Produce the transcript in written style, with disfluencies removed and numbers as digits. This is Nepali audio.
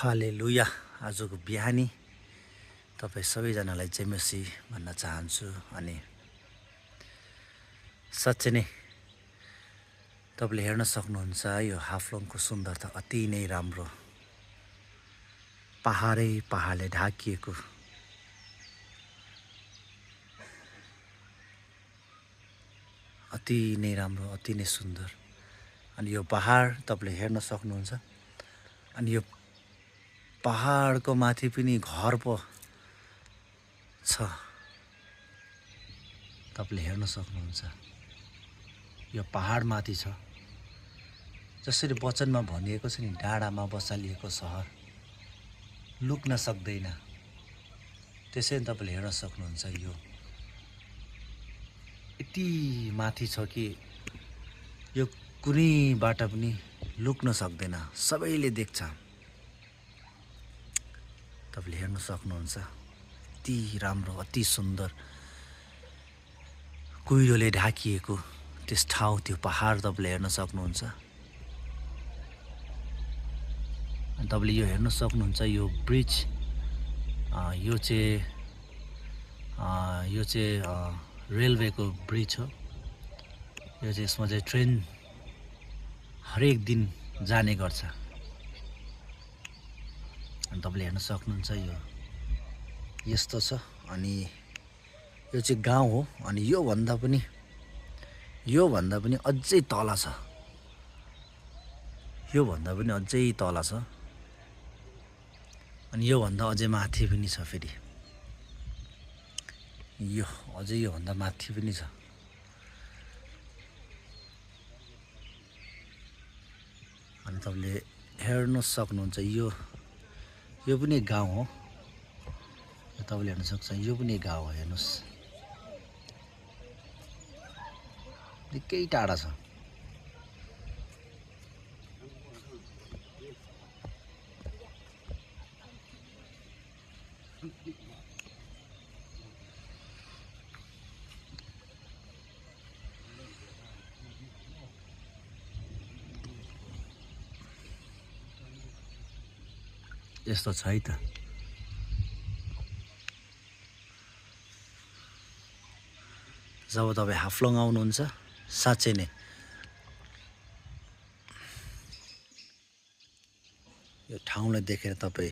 हालेलुया। आजको बिहानी तपाईँ सबैजनालाई जय मसीह भन्न चाहन्छु। अनि साँच्चै नै तपाईँले हेर्न सक्नुहुन्छ यो हाफ्लोङको सुन्दरता अति नै राम्रो, पहाडले ढाकिएको अति नै राम्रो, अति नै सुन्दर। अनि यो पहाड तपाईँले हेर्न सक्नुहुन्छ। अनि यो पहाडको माथि पनि घर पो छ, तपाईँले हेर्न सक्नुहुन्छ। यो पहाड माथि छ, जसरी वचनमा भनिएको छ नि, डाँडामा बसालिएको सहर लुक्न सक्दैन, त्यसै तपाईँले हेर्न सक्नुहुन्छ। यो यति माथि छ कि यो कुनैबाट पनि लुक्न सक्दैन, सबैले देख्छ। तपाईँले हेर्न सक्नुहुन्छ। अति राम्रो, अति सुन्दर, कुहिरोले ढाकिएको त्यस ठाउँ, त्यो पहाड तपाईँले हेर्न सक्नुहुन्छ। अनि तपाईँले यो हेर्न सक्नुहुन्छ, यो ब्रिज, यो चाहिँ रेलवेको ब्रिज हो। यो चाहिँ, यसमा चाहिँ ट्रेन हरेक दिन जाने गर्छ। अनि तपाईँले हेर्न सक्नुहुन्छ, यो यस्तो छ। अनि यो चाहिँ गाउँ हो। अनि योभन्दा पनि अझै तल छ, योभन्दा पनि अझै तल छ। अनि योभन्दा अझै माथि पनि छ। फेरि यो अझै योभन्दा माथि पनि छ। अनि तपाईँले हेर्न सक्नुहुन्छ, यो पनि गाउँ हो। तपाईँले हेर्न सक्छ, यो पनि गाउँ हो। हेर्नुहोस्, निकै टाढा छ। यस्तो छ है त। जब तपाईँ हाफ्लोङ आउनुहुन्छ, साँच्चै नै यो ठाउँलाई देखेर तपाईँ